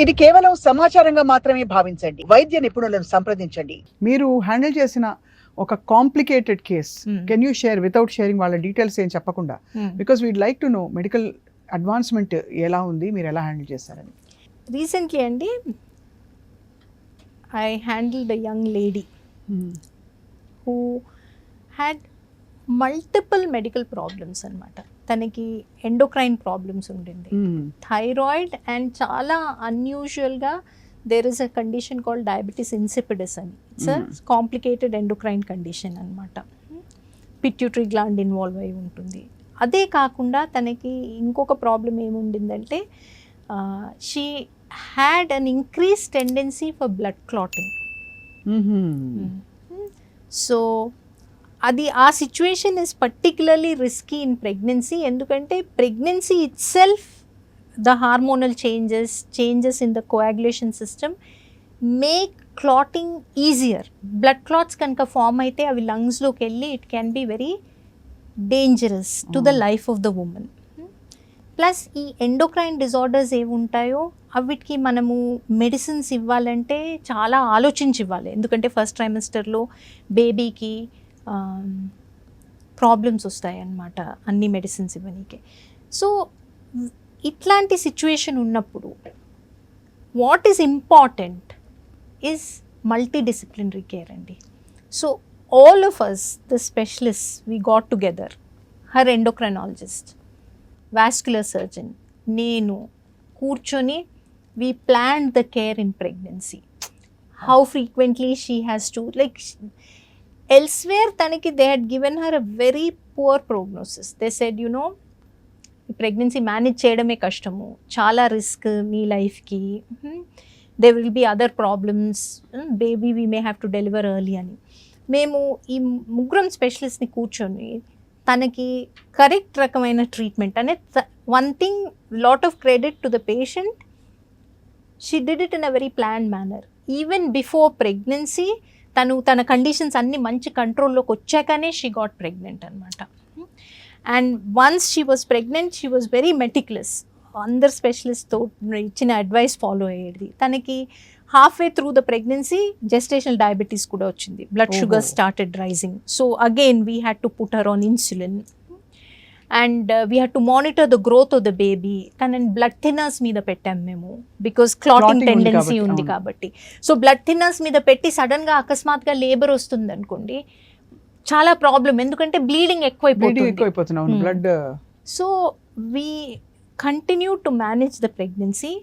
ఇది కేవలం సమాచారంగా మాత్రమే భావించండి. వైద్య నిపుణులను సంప్రదించండి. మీరు హ్యాండిల్ చేసిన ఒక complicated case can you share without sharing వాళ్ళ డీటెయిల్స్ ఏం చెప్పకుండా, because we'd like to know medical advancement ఎలా ఉంది, మీరు ఎలా హ్యాండిల్ చేస్తారని. రీసెంట్లీ అండి I handled a young lady who had multiple medical problems అనమాట. తనకి ఎండోక్రైన్ ప్రాబ్లమ్స్ ఉండింది, థైరాయిడ్, అండ్ చాలా అన్యూజువల్గా there is a condition called diabetes insipidus అని. It's a complicated endocrine condition అనమాట. పిట్యూటరీ గ్లాండ్ ఇన్వాల్వ్ అయి ఉంటుంది. అదే కాకుండా తనకి ఇంకొక ప్రాబ్లం ఏముండిందంటే she had an increase tendency for blood clotting. So అది ఆ situation is particularly risky in pregnancy. ఎందుకంటే pregnancy itself the hormonal changes in the coagulation system make clotting easier. Blood clots కనుక form అయితే అవి లంగ్స్లోకి వెళ్ళి it can be very dangerous to the life of the women. Plus ఈ endocrine disorders ఏముంటాయో అవిటికి మనము మెడిసిన్స్ ఇవ్వాలంటే చాలా ఆలోచించి ఇవ్వాలి. ఎందుకంటే ఫస్ట్ ట్రైమిస్టర్లో బేబీకి ప్రాబ్లమ్స్ వస్తాయి అన్నమాట అన్ని మెడిసిన్స్ ఇవ్వనీకే. సో ఇట్లాంటి సిచ్యువేషన్ ఉన్నప్పుడు what is important is multidisciplinary care అండి. So all of us the specialist we got together, her endocrinologist, vascular surgeon, నేను కూర్చొని we plan the care in pregnancy, how frequently she has to like elsewhere taniki they had given her a very poor prognosis. They said, you know, pregnancy manage cheyadame kashtamu, chala risk mee life ki, there will be other problems, baby we may have to deliver early ani. Memu ee mugram specialist ni కూర్చొని తనకి correct రకమైన treatment అనే one thing, lot of credit to the patient, she did it in a very planned manner. Even before pregnancy తన conditions అన్నీ మంచి కంట్రోల్లోకి వచ్చాకనే she got pregnant అనమాట. And once she was pregnant she was very meticulous. అందరు స్పెషలిస్ట్తో ఇచ్చిన advice follow అయ్యేది. తనకి half way through the pregnancy gestational diabetes కూడా వచ్చింది, blood sugar started rising. So again we had to put her on insulin and we had to monitor the growth of the baby. తనని blood thinners మీద పెట్టాం మేము, because clotting tendency ఉంది కాబట్టి. So blood thinners మీద పెట్టి సడన్గా అకస్మాత్గా labour వస్తుంది అనుకోండి, చాలా ప్రాబ్లం, ఎందుకంటే బ్లీడింగ్ ఎక్కువైపోతుంది. Blood. So we continue to manage the pregnancy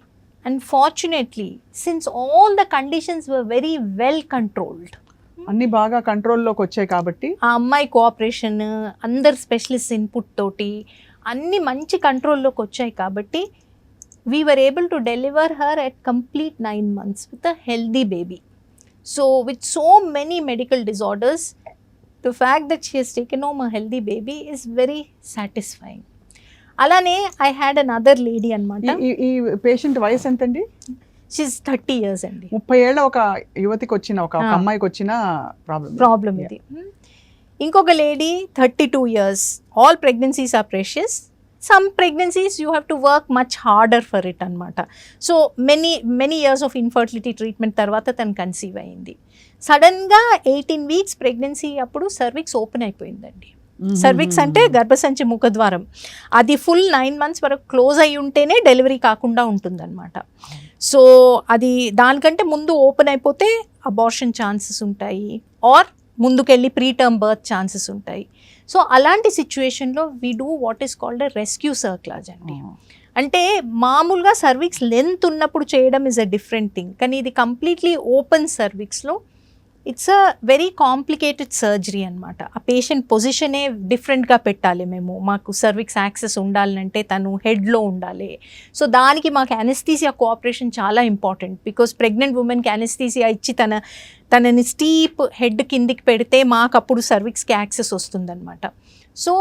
and fortunately since all the conditions were very well controlled, అన్ని బాగా కంట్రోల్లోకి వచ్చాయి కాబట్టి ఆ అమ్మాయి కోఆపరేషన్, అందరు స్పెషలిస్ట్ ఇన్పుట్ తోటి అన్ని మంచి కంట్రోల్లోకి వచ్చాయి కాబట్టి we were able to deliver her at complete 9 months with a healthy baby. So with so many medical disorders, the fact that she has taken home a healthy baby is very satisfying. అలానే I had another lady అనమాట. ఈ patient వయసు ఎంతండి? She's 30 years అండి. 30 ఏళ్ళ ఒక యువతికి వచ్చిన ఒక అమ్మాయికి వచ్చిన ప్రాబ్లం ఇది. ఇంకొక lady 32 years. All pregnancies are precious. Some pregnancies you have to work much harder for it అనమాట. So many years of infertility treatment తర్వాత తను కన్సీవ్ అయింది. సడన్గా 18 weeks ప్రెగ్నెన్సీ అప్పుడు సర్విక్స్ ఓపెన్ అయిపోయిందండి. సర్విక్స్ అంటే గర్భసంచి ముఖద్వారం, అది ఫుల్ 9 months వరకు క్లోజ్ అయి ఉంటేనే డెలివరీ కాకుండా ఉంటుందన్నమాట. సో అది దానికంటే ముందు ఓపెన్ అయిపోతే అబార్షన్ ఛాన్సెస్ ఉంటాయి, ఆర్ ముందుకెళ్ళి ప్రీటర్మ్ బర్త్ ఛాన్సెస్ ఉంటాయి. సో అలాంటి సిచ్యువేషన్లో we do what is called a rescue cerclage అండి. అంటే మామూలుగా సర్విక్స్ లెంత్ ఉన్నప్పుడు చేయడం ఇస్ అ డిఫరెంట్ థింగ్, కానీ ఇది కంప్లీట్లీ ఓపెన్ సర్విక్స్లో it's a very complicated surgery అనమాట. ఆ పేషెంట్ పొజిషనే డిఫరెంట్గా పెట్టాలి మేము, మాకు సర్విక్స్ యాక్సెస్ ఉండాలంటే తను హెడ్లో ఉండాలి. సో దానికి మాకు అనెస్థీసియా కోఆపరేషన్ చాలా ఇంపార్టెంట్, బికాస్ ప్రెగ్నెంట్ ఉమెన్కి అనెస్థీసియా ఇచ్చి తనని స్టీప్ హెడ్ కిందికి పెడితే మాకు అప్పుడు సర్విక్స్కి యాక్సెస్ వస్తుందన్నమాట. సో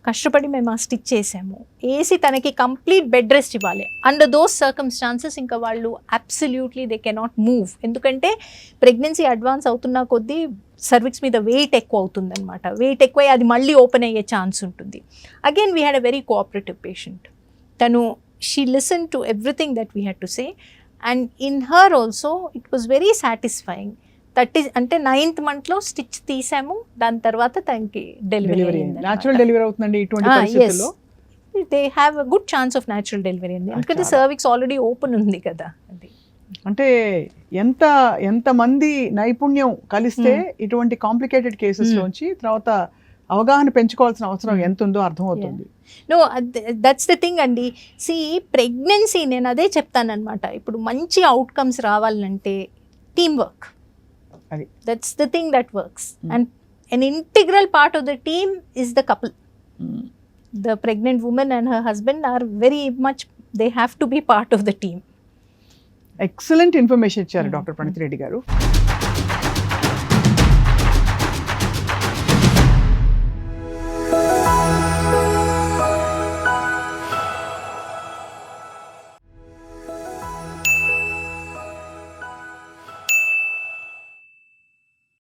కష్టపడి మేము ఆ స్టిచ్ చేసాము, వేసి తనకి కంప్లీట్ బెడ్ రెస్ట్ ఇవ్వాలి. అండర్ దోస్ సర్కమ్స్టాన్సెస్ ఇంకా వాళ్ళు అబ్సల్యూట్లీ దే కెనాట్ మూవ్, ఎందుకంటే ప్రెగ్నెన్సీ అడ్వాన్స్ అవుతున్న కొద్దీ సర్విక్స్ మీద వెయిట్ ఎక్కువ అవుతుంది అనమాట. వెయిట్ ఎక్కువ అది మళ్ళీ ఓపెన్ అయ్యే ఛాన్స్ ఉంటుంది. Again we had a very cooperative patient. తను she listen to everything that we had to say and in her also it was very satisfying. That is అంటే 9th monthలో స్టిచ్ తీసాము, దాని తర్వాత తనకి డెలివరీ డెలివరీ న్యాచురల్ డెలివరీ అవుతుందండి ఇటువంటి పరిస్థితుల్లో. They have a good chance of natural delivery అండి, ఎందుకంటే సర్విక్స్ ఆల్రెడీ ఓపెన్ ఉంది కదా. అది అంటే ఎంత మంది నైపుణ్యం కలిస్తే ఇటువంటి కాంప్లికేటెడ్ కేసెస్ లోంచి తర్వాత అవగాహన పెంచుకోవాల్సిన అవసరం ఎంత ఉందో అర్థమవుతుంది. నో దట్స్ ద థింగ్ అండి. సి ప్రెగ్నెన్సీ నేను అదే చెప్తానన్నమాట, ఇప్పుడు మంచి అవుట్కమ్స్ రావాలంటే టీమ్ వర్క్, అది that's the thing that works. And an integral part of the team is the couple. The pregnant woman and her husband are very much, they have to be part of the team. Excellent information ఇచ్చారు doctor Pranith Reddy గారు.